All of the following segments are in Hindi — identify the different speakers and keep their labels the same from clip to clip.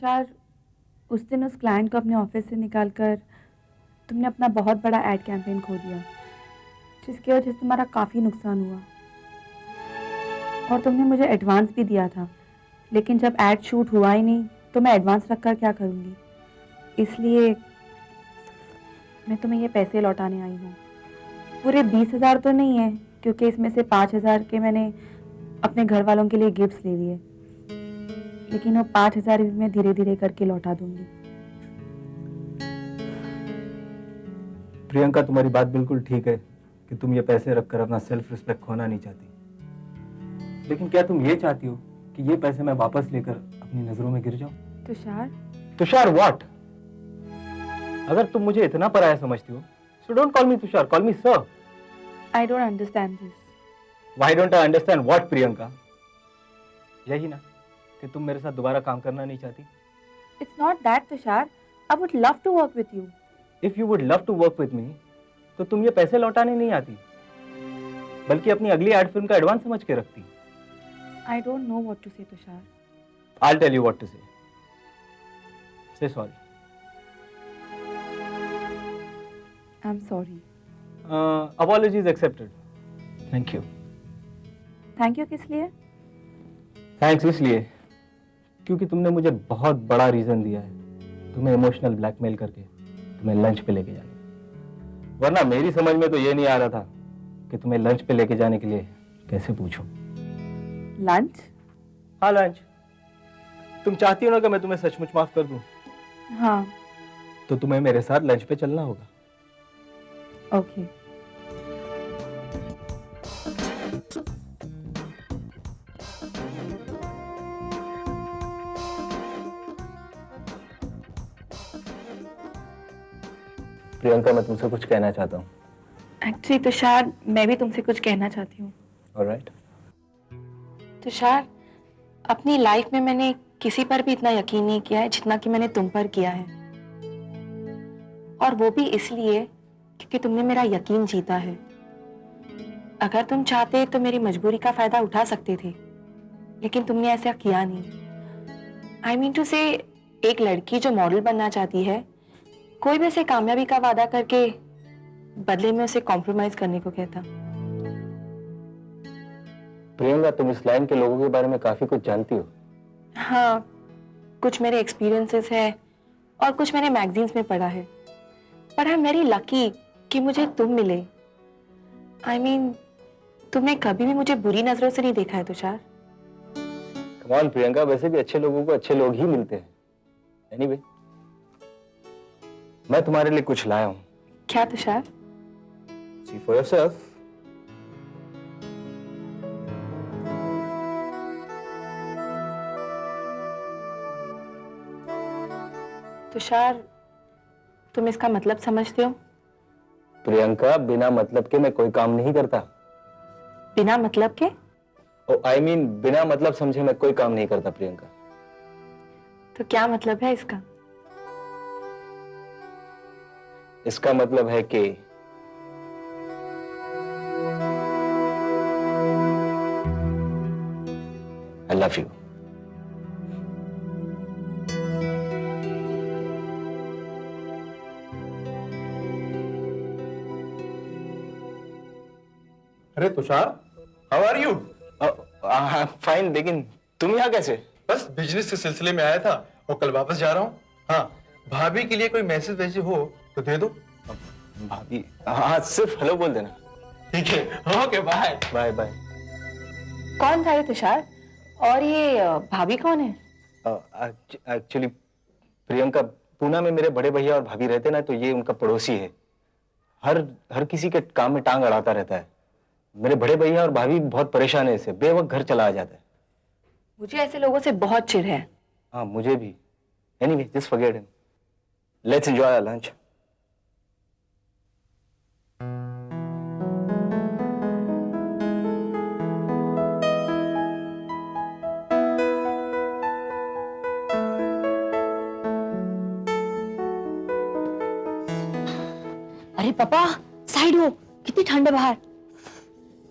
Speaker 1: तुषार, उस दिन उस क्लाइंट को अपने ऑफिस से निकालकर तुमने अपना बहुत बड़ा एड कैंपेन खो दिया, जिसकी वजह से तुम्हारा काफ़ी नुकसान हुआ। और तुमने मुझे एडवांस भी दिया था, लेकिन जब एड शूट हुआ ही नहीं तो मैं एडवांस रखकर क्या करूँगी। इसलिए मैं तुम्हें ये पैसे लौटाने आई हूँ। पूरे 20,000 तो नहीं है, क्योंकि इसमें से 5,000 के मैंने अपने घर वालों के लिए गिफ्ट्स ले लिए, लेकिन वो 5,000 भी मैं धीरे धीरे करके लौटा दूंगी।
Speaker 2: प्रियंका, तुम्हारी बात बिल्कुल ठीक है कि तुम ये पैसे रखकर अपना सेल्फ रिस्पेक्ट खोना नहीं चाहती, लेकिन क्या तुम ये चाहती हो कि ये पैसे मैं वापस लेकर अपनी नजरों में गिर जाऊं?
Speaker 1: तुषार,
Speaker 2: तुषार व्हाट? अगर तुम मुझे इतना पराया समझती हो, so don't call me Tushar, call me sir.
Speaker 1: I don't understand this.
Speaker 2: Why don't I understand what, Priyanka? यही ना कि तुम मेरे साथ दोबारा काम करना नहीं चाहती?
Speaker 1: It's not that, Tushar. I would love to work with you.
Speaker 2: If you would love to work with me, तो तुम ये पैसे लौटाने नहीं आती, बल्कि अपनी अगली एड फिल्म का एडवांस समझ के रखती।
Speaker 1: I don't know what to say, Tushar.
Speaker 2: I'll tell you what to say. Say sorry.
Speaker 1: I'm sorry.
Speaker 2: Apologies accepted. Thank you.
Speaker 1: Thank you किस लिए?
Speaker 2: थैंक्स इसलिए क्योंकि तुमने मुझे बहुत बड़ा रीजन दिया है तुम्हें इमोशनल ब्लैकमेल करके तुम्हें लंच पे लेके जाने। वरना मेरी समझ में तो ये नहीं आ रहा था कि तुम्हें लंच पे लेके जाने के लिए कैसे पूछूं।
Speaker 1: लंच?
Speaker 2: हाँ, लंच। तुम चाहती हो ना कि मैं तुम्हें सचमुच माफ कर दूं?
Speaker 1: हाँ।
Speaker 2: तो तुम्हें मेरे साथ लंच पे चलना होगा।
Speaker 1: ओके।
Speaker 2: प्रियंका, मैं तुमसे कुछ कहना चाहता हूँ।
Speaker 1: एक्चुअली तुषार, मैं भी तुमसे कुछ कहना चाहती हूँ।
Speaker 2: ऑलराइट।
Speaker 1: तुषार, अपनी लाइफ में मैंने किसी पर भी इतना यकीन नहीं किया है जितना कि मैंने तुम पर किया है, और वो भी इसलिए क्योंकि तुमने मेरा यकीन जीता है। अगर तुम चाहते तो मेरी मजबूरी का फायदा उठा सकते थे, लेकिन तुमने ऐसा किया नहीं। आई मीन टू से, एक लड़की जो मॉडल बनना चाहती है, कोई भी उसे कामयाबी का वादा करके बदले में उसे कॉम्प्रोमाइज करने को कहता।
Speaker 2: प्रियंका, तुम इस लाइन के लोगों के बारे में काफी कुछ जानती हो।
Speaker 1: हाँ, कुछ मेरे एक्सपीरियंसेस है और कुछ मैंने मैगजीन्स में पढ़ा है। पर आई एम वेरी लकी कि मुझे तुम मिले। आई मीन, तुमने कभी भी मुझे बुरी नजरों से नहीं देखा है तुषार।
Speaker 2: कम ऑन प्रियंका, वैसे भी अच्छे लोगों को अच्छे लोग ही मिलते हैं। एनीवे, मैं तुम्हारे लिए कुछ लाया हूं।
Speaker 1: क्या Tushar?
Speaker 2: See for yourself.
Speaker 1: Tushar, तुम इसका मतलब समझते हो?
Speaker 2: प्रियंका, बिना मतलब के मैं कोई काम नहीं करता।
Speaker 1: बिना मतलब के?
Speaker 2: ओ आई मीन, बिना मतलब समझे मैं कोई काम नहीं करता प्रियंका।
Speaker 1: तो क्या मतलब है इसका?
Speaker 2: इसका मतलब है कि I love you.
Speaker 3: अरे Tushar, how are you?
Speaker 2: Fine, लेकिन तुम यहाँ कैसे?
Speaker 3: बस बिजनेस के सिलसिले में आया था और कल वापस जा रहा हूँ। हाँ, भाभी के लिए कोई मैसेज वैसेज हो तो दे दो।
Speaker 2: भाभी? हाँ, सिर्फ हेलो बोल देना।
Speaker 3: ठीक है, ओके, बाय
Speaker 2: बाय बाय।
Speaker 1: कौन था ये तुषार? और ये भाभी कौन है?
Speaker 2: एक्चुअली प्रियंका, पूना में मेरे बड़े भैया और भाभी रहते ना, तो ये उनका पड़ोसी है। हर किसी के काम में टांग अड़ाता रहता है। मेरे बड़े भैया और भाभी बहुत परेशान है इससे, बेवक्त घर चला आ जाता है।
Speaker 1: मुझे ऐसे लोगों से बहुत चिढ़ है।
Speaker 2: हाँ, मुझे भी। Anyway, just forget him. Let's enjoy our lunch.
Speaker 4: अरे पापा, साइड हो, कितनी ठंड है बाहर।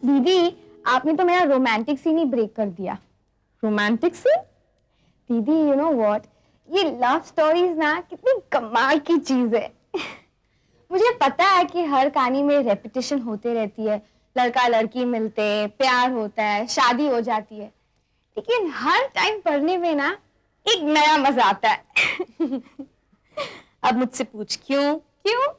Speaker 4: दीदी, आपने तो मेरा रोमांटिक सीन ही ब्रेक कर दिया।
Speaker 1: Romantic scene?
Speaker 4: दीदी, यू नो व्हाट, ये लव स्टोरीज ना कितनी कमाल की चीज है। मुझे पता है कि हर कहानी में रेपिटेशन होते रहती है, लड़का लड़की मिलते हैं, प्यार होता है, शादी हो जाती है, लेकिन हर टाइम पढ़ने में ना एक नया मजा आता है।
Speaker 5: अब मुझसे पूछ क्यों?
Speaker 4: क्यों?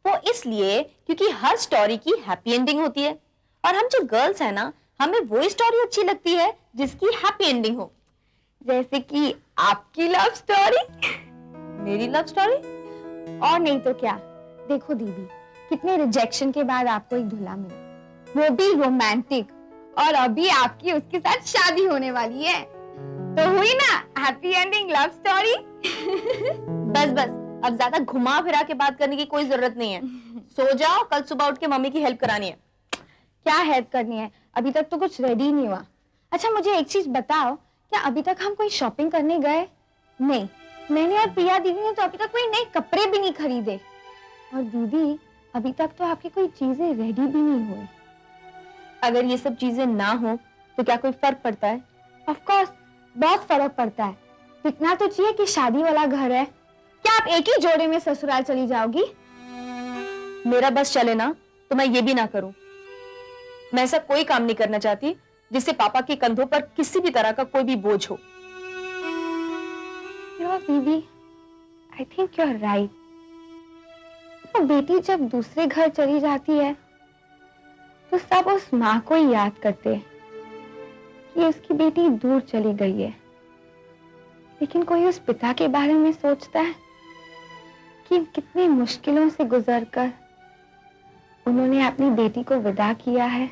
Speaker 5: वो इसलिए क्योंकि हर स्टोरी की हैप्पी एंडिंग होती है, और हम जो गर्ल्स हैं ना, हमें वो स्टोरी अच्छी लगती है जिसकी हैप्पी एंडिंग हो।
Speaker 4: जैसे कि आपकी लव स्टोरी।
Speaker 5: मेरी लव स्टोरी?
Speaker 4: और नहीं तो क्या। देखो दीदी, कितने रिजेक्शन के बाद आपको एक दूल्हा मिला, वो भी रोमांटिक, और अभी आपकी उसके साथ शादी होने वाली है, तो हुई ना हैप्पी एंडिंग लव स्टोरी।
Speaker 5: बस बस, अब ज्यादा घुमा फिरा के बात करने की कोई जरूरत नहीं है। सो जाओ, कल सुबह उठ के मम्मी की हेल्प करानी है।
Speaker 4: क्या हेल्प करनी है? अभी तक तो कुछ रेडी नहीं हुआ। अच्छा मुझे एक चीज बताओ, क्या अभी तक हम कोई शॉपिंग करने गए? नहीं, मैंने और प्रिया दीदी ने तो अभी तक कोई नए कपड़े भी नहीं खरीदे। और दीदी, अभी तक तो आपकी कोई चीजें रेडी भी नहीं हुई।
Speaker 5: अगर ये सब चीजें ना हो तो क्या कोई फर्क पड़ता है?
Speaker 4: ऑफ कोर्स बहुत फर्क पड़ता है। इतना तो चाहिए कि शादी वाला घर है। क्या आप एक ही जोड़े में ससुराल चली जाओगी?
Speaker 5: मेरा बस चले ना तो मैं ये भी ना करूं। मैं ऐसा कोई काम नहीं करना चाहती जिससे पापा के कंधों पर किसी भी तरह का कोई भी बोझ हो।
Speaker 4: दीदी, I think you are right. तो बेटी जब दूसरे घर चली जाती है तो सब उस माँ को ही याद करते हैं कि उसकी बेटी दूर चली गई है, लेकिन कोई उस पिता के बारे में सोचता है कि कितनी मुश्किलों से गुजरकर उन्होंने अपनी बेटी को विदा किया है।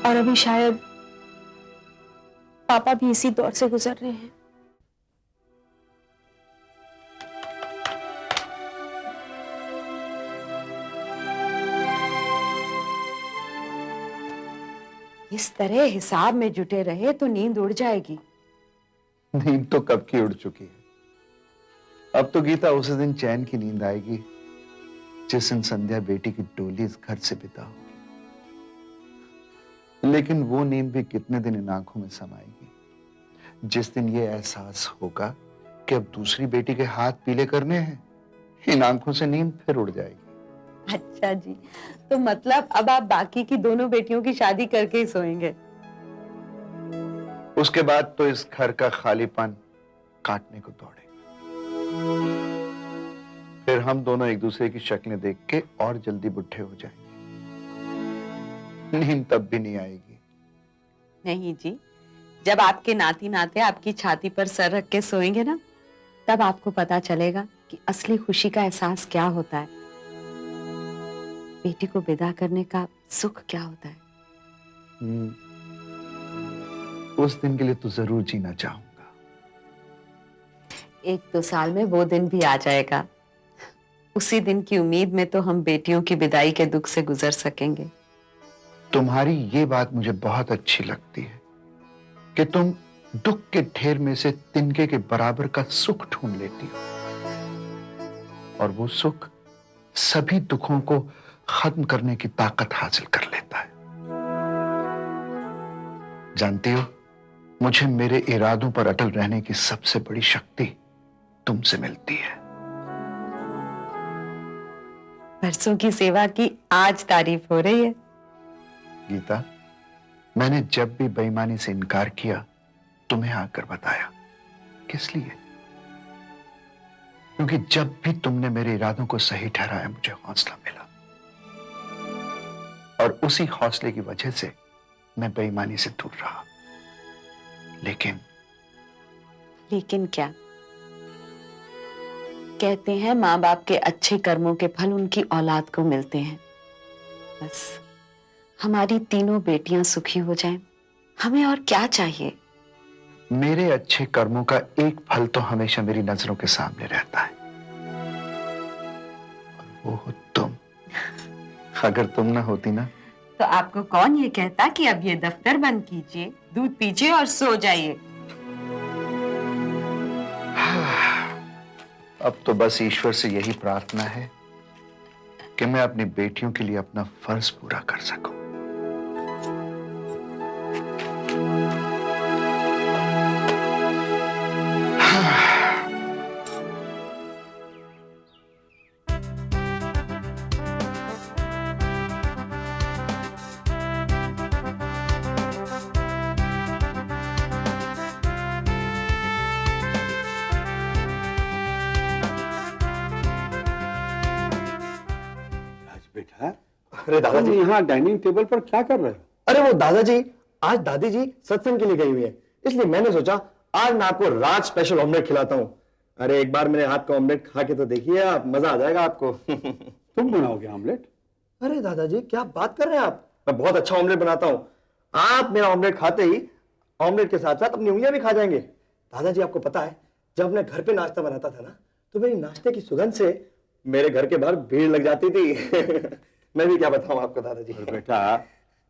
Speaker 5: और अभी शायद पापा भी इसी दौर से गुजर रहे हैं।
Speaker 6: इस तरह हिसाब में जुटे रहे तो नींद उड़ जाएगी।
Speaker 7: नींद तो कब की उड़ चुकी है। अब तो गीता उस दिन चैन की नींद आएगी जिस दिन संध्या बेटी की डोली इस घर से बिता होगी। लेकिन वो नींद भी कितने दिन इन आंखों में समाएगी जिस दिन ये एहसास होगा कि अब दूसरी बेटी के हाथ पीले करने हैं। इन आंखों से नींद फिर उड़ जाएगी।
Speaker 6: अच्छा जी, तो मतलब अब आप बाकी की दोनों बेटियों की शादी करके ही सोएंगे?
Speaker 7: उसके बाद तो इस घर का खालीपन काटने को दौड़ेगा। फिर हम दोनों एक दूसरे की शक्लें देख के और जल्दी बुढ़े हो जाएंगे। नींद तब भी नहीं आएगी।
Speaker 6: नहीं जी, जब आपके नाती नाते आपकी छाती पर सर रख के सोएंगे ना, तब आपको पता चलेगा कि असली खुशी का एहसास क्या होता है, बेटी को विदा करने का सुख क्या होता है।
Speaker 7: उस दिन के लिए तो जरूर जीना चाहूंगा।
Speaker 6: 1-2 साल में वो दिन भी आ जाएगा। उसी दिन की उम्मीद में तो हम बेटियों की विदाई के दुख से गुजर सकेंगे।
Speaker 7: तुम्हारी ये बात मुझे बहुत अच्छी लगती है कि तुम दुख के ढेर में से तिनके के बराबर का सुख ढूंढ लेती हो, और वो सुख सभी दुखों को खत्म करने की ताकत हासिल कर लेता है। जानती हो, मुझे मेरे इरादों पर अटल रहने की सबसे बड़ी शक्ति तुमसे मिलती है।
Speaker 6: परसों की सेवा की आज तारीफ हो रही है।
Speaker 7: गीता, मैंने जब भी बेईमानी से इनकार किया तुम्हें आकर बताया। किस लिए? क्योंकि जब भी तुमने मेरे इरादों को सही ठहराया मुझे हौसला मिला, और उसी हौसले की वजह से मैं बेईमानी से दूर रहा।
Speaker 6: लेकिन क्या? कहते हैं माँ बाप के अच्छे कर्मों के फल उनकी औलाद को मिलते हैं। बस हमारी तीनों बेटियां सुखी हो जाएं, हमें और क्या चाहिए?
Speaker 7: मेरे अच्छे कर्मों का एक फल तो हमेशा मेरी नजरों के सामने रहता है, और वो हो तुम। अगर तुम ना होती ना,
Speaker 6: तो आपको कौन ये कहता कि अब ये दफ्तर बंद कीजिए, दूध पीजिए और सो जाइए।
Speaker 7: अब तो बस ईश्वर से यही प्रार्थना है कि मैं अपनी बेटियों के लिए अपना फर्ज पूरा कर सकूं।
Speaker 8: बेटा,
Speaker 9: अरे
Speaker 8: तुम
Speaker 9: दादाजी,
Speaker 8: यहाँ डाइनिंग टेबल पर क्या कर रहे हो?
Speaker 9: अरे वो दादाजी, आज दादी जी सत्संग के लिए गई हुई है, इसलिए मैंने सोचा आज मैं आपको रात स्पेशल ऑमलेट खिलाता हूँ। अरे एक बार मेरे हाथ का ऑमलेट खा के तो देखिए आप, मजा आ जाएगा आपको।
Speaker 8: तुम बनाओगे ऑमलेट?
Speaker 9: अरे दादाजी क्या बात कर रहे हैं आप, मैं बहुत अच्छा ऑमलेट बनाता हूँ। आप मेरा ऑमलेट खाते ही ऑमलेट के साथ साथ अपनी उंगलियां भी खा जाएंगे। दादाजी आपको पता है, जब मैं घर पे नाश्ता बनाता था ना, तो मेरी नाश्ते की सुगंध से मेरे घर के बाहर भीड़ लग जाती थी। मैं भी क्या बताऊं आपको दादाजी।
Speaker 8: अरे बेटा,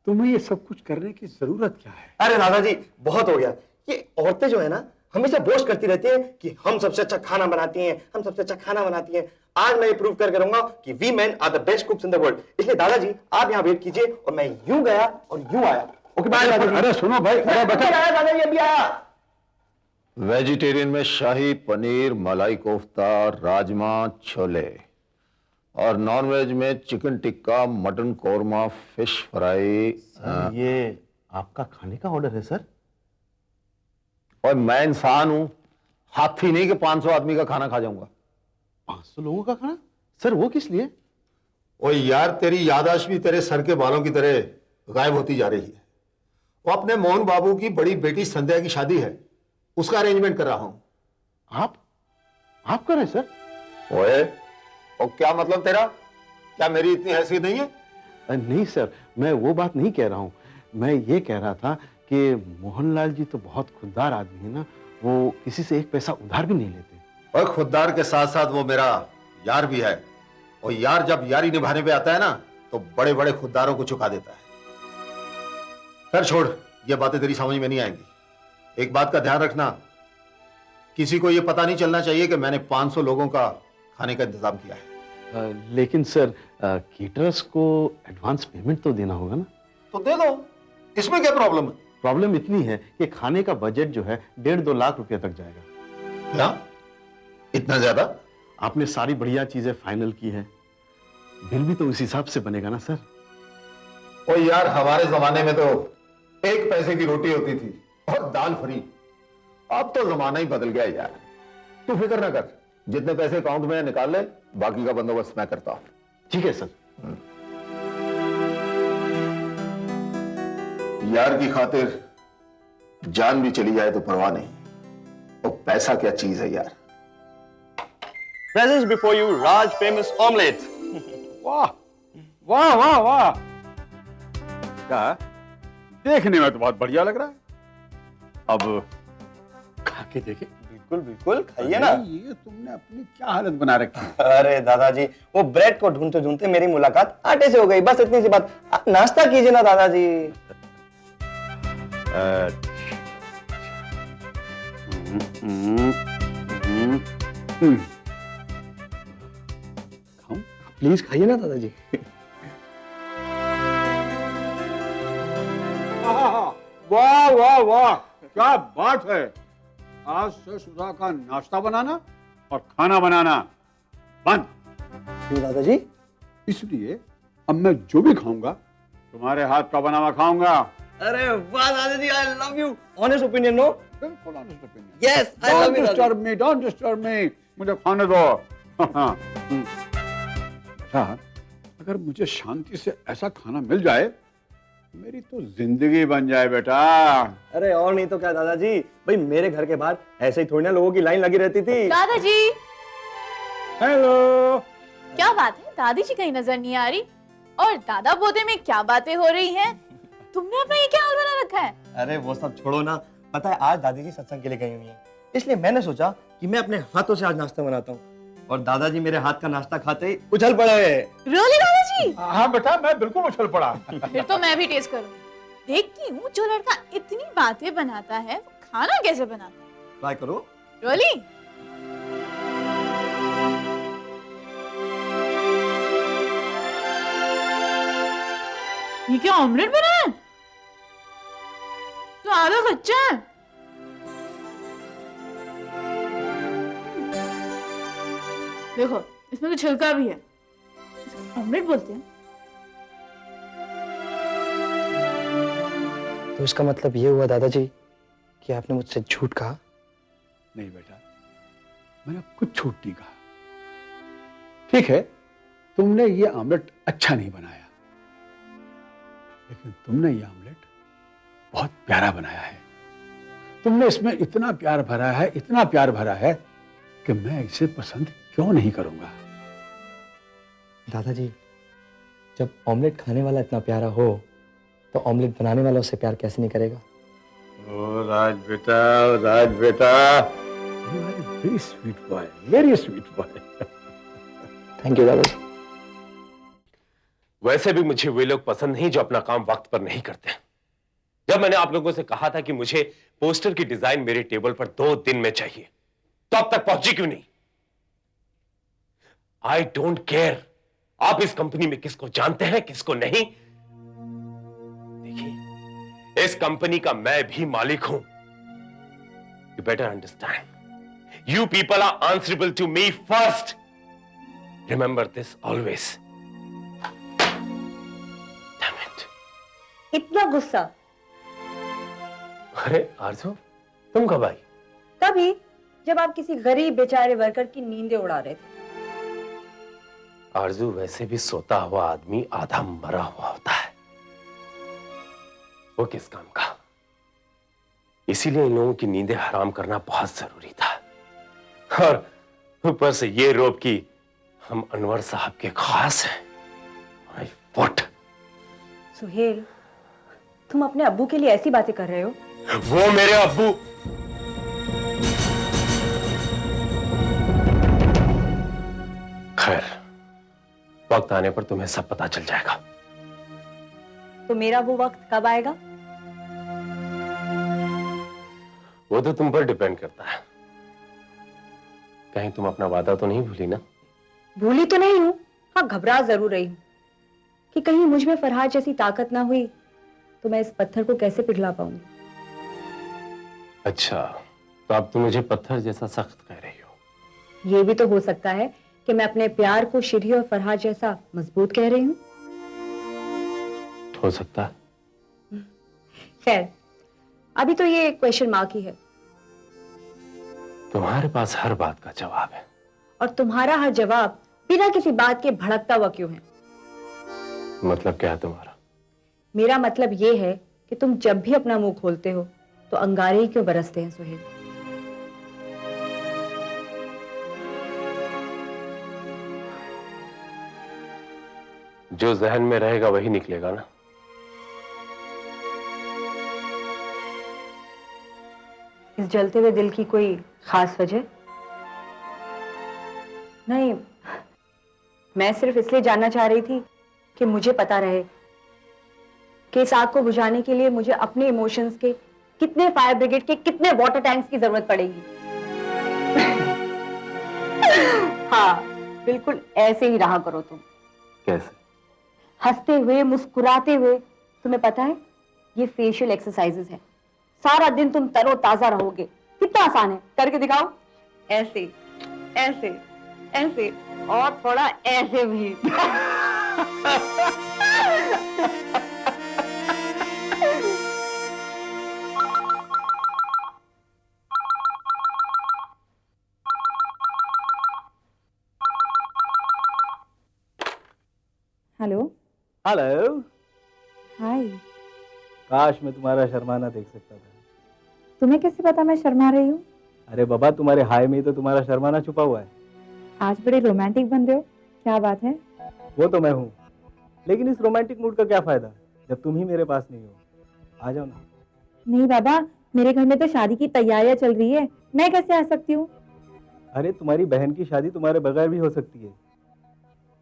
Speaker 8: तुम्हें ये सब कुछ करने की जरूरत क्या है?
Speaker 9: अरे दादाजी बहुत हो गया, ये औरतें जो है ना हमेशा बोस्ट करती रहती हैं कि हम सबसे अच्छा खाना बनाती हैं, हम सबसे अच्छा खाना बनाती हैं। आज मैं ये प्रूव करके रहूंगा कि we men are the best cooks in the world. इसलिए दादाजी आप यहाँ वेट कीजिए और मैं यूं गया और यूं आया। ओके बाय दादाजी।
Speaker 8: अरे सुनो भाई, अरे बेटा,
Speaker 9: आया दादाजी, अभी आया।
Speaker 10: वेजिटेरियन में शाही पनीर, मलाई कोफ्ता, राजमा, छोले, और नॉन वेज में chicken tikka, mutton korma, fish fry.
Speaker 9: ये आपका खाने का ऑर्डर है सर?
Speaker 10: और मैं इंसान हूं, हाथी नहीं कि 500 आदमी का खाना खा जाऊंगा।
Speaker 8: 500 लोगों का खाना? सर वो किस लिए?
Speaker 10: ओ यार, तेरी याददाश्त भी तेरे सर के बालों की तरह गायब होती जा रही है। वो अपने मोहन बाबू की बड़ी बेटी संध्या की शादी है, उसका अरेंजमेंट कर रहा हूं।
Speaker 8: आप कर रहे हैं सर?
Speaker 10: ओए, और क्या मतलब तेरा? क्या मेरी इतनी हैसियत नहीं है?
Speaker 8: नहीं सर, मैं वो बात नहीं कह रहा हूँ। मैं ये कह रहा था कि मोहनलाल जी तो बहुत खुददार आदमी है ना, वो किसी से एक पैसा उधार भी नहीं लेते।
Speaker 10: और खुददार के साथ साथ वो मेरा यार भी है, और यार जब यारी निभाने पे आता है ना, तो बड़े बड़े खुददारों को चुका देता है। कर छोड़, ये बातें तेरी समझ में नहीं आएंगी। एक बात का ध्यान रखना, किसी को ये पता नहीं चलना चाहिए कि मैंने 500 लोगों का खाने का इंतजाम किया है।
Speaker 8: लेकिन सर, केटरर्स को एडवांस पेमेंट तो देना होगा ना?
Speaker 10: तो दे दो, इसमें क्या प्रॉब्लम है?
Speaker 8: प्रॉब्लम इतनी है कि खाने का बजट जो है 1.5-2 लाख रुपए तक जाएगा।
Speaker 10: क्या इतना ज्यादा?
Speaker 8: आपने सारी बढ़िया चीजें फाइनल की है, बिल भी तो उस हिसाब से बनेगा ना सर?
Speaker 10: ओ यार, हमारे जमाने में तो 1 पैसे की रोटी होती थी और दाल फ्री। अब तो जमाना ही बदल गया यार। तू फिक्र ना कर, जितने पैसे अकाउंट में निकाल ले, बाकी का बंदोबस्त मैं करता हूं।
Speaker 8: ठीक है सर।
Speaker 10: यार की खातिर जान भी चली जाए तो परवाह नहीं। और पैसा क्या चीज है यार।
Speaker 9: Presents before you Raj famous omelette.
Speaker 8: वाह वाह वाह वाह, क्या देखने में तो बहुत बढ़िया लग रहा है। अब खा के देखे।
Speaker 9: बिल्कुल बिल्कुल, खाइए ना।
Speaker 8: ये तुमने अपनी क्या हालत बना रखी है?
Speaker 9: अरे दादाजी, वो ब्रेड को ढूंढते ढूंढते मेरी मुलाकात आटे से हो गई, बस इतनी सी बात। आप नाश्ता कीजिए ना दादाजी।
Speaker 8: खाऊं?
Speaker 9: प्लीज खाइए ना दादाजी।
Speaker 8: वाह वाह वाह, क्या बात है। आज से सुधा का नाश्ता बनाना और खाना बनाना बंद।
Speaker 9: क्यों दादाजी?
Speaker 8: इसलिए अब मैं जो भी खाऊंगा तुम्हारे हाथ का बना हुआ खाऊंगा।
Speaker 9: अरे वाह दादाजी, I love you. Honest opinion no?
Speaker 8: बिल्कुल honest opinion.
Speaker 9: Yes, I love
Speaker 8: don't
Speaker 9: you.
Speaker 8: Disturb me, don't disturb me, मुझे खाने दो। अच्छा, अगर मुझे शांति से ऐसा खाना मिल जाए, मेरी तो जिंदगी बन जाए बेटा।
Speaker 9: अरे और नहीं तो क्या दादाजी, भाई मेरे घर के बाहर ऐसे ही थोड़ी ना लोगों की लाइन लगी रहती थी।
Speaker 5: दादाजी,
Speaker 8: हेलो।
Speaker 5: क्या बात है, दादी जी कहीं नजर नहीं आ रही, और दादा पोते में क्या बातें हो रही हैं? तुमने अपना ये क्या हाल बना रखा है?
Speaker 9: अरे वो सब छोड़ो ना, पता है आज दादी जी सत्संग के लिए गई हुई हैं, इसलिए मैंने सोचा कि मैं अपने हाथों से आज नाश्ता बनाता हूँ। और दादाजी मेरे हाथ का नाश्ता खाते ही उछल पड़े।
Speaker 5: रियली दादाजी?
Speaker 8: हाँ बेटा, मैं बिल्कुल उछल पड़ा।
Speaker 5: फिर तो मैं भी टेस्ट करूंगी। देखती हूँ जो लड़का इतनी बातें बनाता है वो खाना कैसे बनाता है।
Speaker 9: ट्राई करो।
Speaker 5: रियली? ये क्या ऑमलेट बना है? तो आधा कच्चा है। देखो इसमें तो छिलका भी है, ऑमलेट बोलते हैं।
Speaker 9: तो इसका मतलब ये हुआ दादाजी कि आपने मुझसे झूठ कहा?
Speaker 8: नहीं बेटा, मैंने कुछ झूठ नहीं कहा। ठीक है, तुमने ये आमलेट अच्छा नहीं बनाया, लेकिन तुमने ये आमलेट बहुत प्यारा बनाया है। तुमने इसमें इतना प्यार भरा है, इतना प्यार भरा है कि मैं इसे पसंद क्यों नहीं करूंगा।
Speaker 9: दादाजी, जब ऑमलेट खाने वाला इतना प्यारा हो तो ऑमलेट बनाने वाला उससे प्यार कैसे नहीं करेगा?
Speaker 8: ओ राज बेटा, you are a very sweet boy, very sweet boy.
Speaker 9: Thank you दादाजी।
Speaker 11: वैसे भी मुझे वे लोग पसंद नहीं जो अपना काम वक्त पर नहीं करते। जब मैंने आप लोगों से कहा था कि मुझे पोस्टर की डिजाइन मेरे टेबल पर 2 दिन में चाहिए, तो अब तक पहुंची क्यों नहीं? आई डोंट केयर आप इस कंपनी में किसको जानते हैं किसको नहीं। देखिए, इस कंपनी का मैं भी मालिक हूं। You better understand, you people are answerable to me first. Remember this always.
Speaker 12: इतना गुस्सा?
Speaker 11: अरे आरजू, तुम कब आई?
Speaker 12: तभी जब आप किसी गरीब बेचारे वर्कर की नींदें उड़ा रहे थे।
Speaker 11: आरजू, वैसे भी सोता हुआ आदमी आधा मरा हुआ होता है, वो किस काम का। इसीलिए इन लोगों की नींदें हराम करना बहुत जरूरी था। और ऊपर से ये रोब कि हम अनवर साहब के खास हैं। My what?
Speaker 12: सुहेल, तुम अपने अब्बू के लिए ऐसी बातें कर रहे हो?
Speaker 11: वो मेरे अब्बू। खैर, वक्त आने पर तुम्हें सब पता चल जाएगा।
Speaker 12: तो मेरा वो वक्त कब आएगा?
Speaker 11: वो तो तुम पर डिपेंड करता है। कहीं तुम अपना वादा तो नहीं भूली ना?
Speaker 12: भूली तो नहीं हूं, हाँ घबरा जरूर रही हूं कि कहीं मुझ में फरहाद जैसी ताकत ना हुई तो मैं इस पत्थर को कैसे पिघला पाऊंगी।
Speaker 11: अच्छा, तो अब तुम मुझे पत्थर जैसा सख्त कह रही हो।
Speaker 12: ये भी तो हो सकता है कि मैं अपने प्यार को शिरी और फरहाद जैसा मजबूत कह रही हूँ।
Speaker 11: हो सकता है।
Speaker 12: खैर, अभी तो ये क्वेश्चन मार्क ही है।
Speaker 11: तुम्हारे पास हर बात का जवाब है।
Speaker 12: और तुम्हारा हर जवाब बिना किसी बात के भड़कता हुआ क्यों है?
Speaker 11: मतलब क्या है तुम्हारा?
Speaker 12: मेरा मतलब ये है कि तुम जब भी अपना मुंह खोलते हो तो अंगारे ही क्यों बरसते हैं सुहेल?
Speaker 11: जो जहन में रहेगा वही निकलेगा ना।
Speaker 12: इस जलते हुए दिल की कोई खास वजह? नहीं, मैं सिर्फ इसलिए जानना चाह रही थी कि मुझे पता रहे कि इस आग को बुझाने के लिए मुझे अपने इमोशंस के कितने फायर ब्रिगेड के कितने वाटर टैंक्स की जरूरत पड़ेगी। हाँ, बिल्कुल ऐसे ही रहा करो तुम।
Speaker 11: कैसे?
Speaker 12: हंसते हुए, मुस्कुराते हुए। तुम्हें पता है, ये फेशियल एक्सरसाइजेस है। सारा दिन तुम तरोताजा रहोगे। कितना आसान है, करके दिखाओ। ऐसे, ऐसे, ऐसे और थोड़ा ऐसे भी।
Speaker 1: हेलो।
Speaker 2: हेलो।
Speaker 1: हाय।
Speaker 2: काश मैं तुम्हारा शर्माना देख सकता था।
Speaker 1: तुम्हें कैसे पता मैं शर्मा रही हूँ?
Speaker 2: अरे बाबा, तुम्हारे हाय में ही तो तुम्हारा शर्माना छुपा हुआ है।
Speaker 1: आज बड़े रोमांटिक बन रहे हो, क्या बात है?
Speaker 2: वो तो मैं हूँ, लेकिन इस रोमांटिक मूड का क्या फायदा जब तुम ही मेरे पास नहीं हो। आ जाओ ना।
Speaker 1: नहीं बाबा, मेरे घर में तो शादी की तैयारियां चल रही है, मैं कैसे आ सकती हूँ?
Speaker 2: अरे तुम्हारी बहन की शादी तुम्हारे बगैर भी हो सकती है,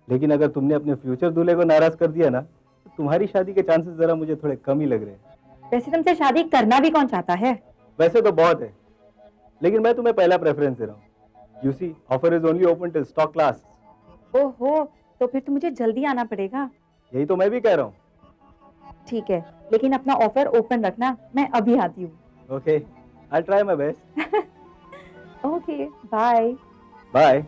Speaker 2: लेकिन अगर तुमने अपने फ्यूचर दूल्हे को नाराज कर दिया ना, तो तुम्हारी शादी के चांसेस जरा मुझे थोड़े कम ही लग रहे हैं।
Speaker 1: वैसे तुमसे शादी करना भी कौन चाहता है?
Speaker 2: वैसे तो बहुत है, लेकिन मैं तुम्हें पहला प्रेफरेंस दे रहा हूँ। You see, offer is only open till stock क्लास।
Speaker 1: ओहो, तो फिर तो मुझे जल्दी आना पड़ेगा।
Speaker 2: यही तो मैं भी कह रहा हूँ।
Speaker 1: ठीक है, लेकिन अपना ऑफर ओपन रखना, मैं अभी आती हूँ।
Speaker 2: Okay, I try my best.
Speaker 1: Okay, bye.
Speaker 2: Bye.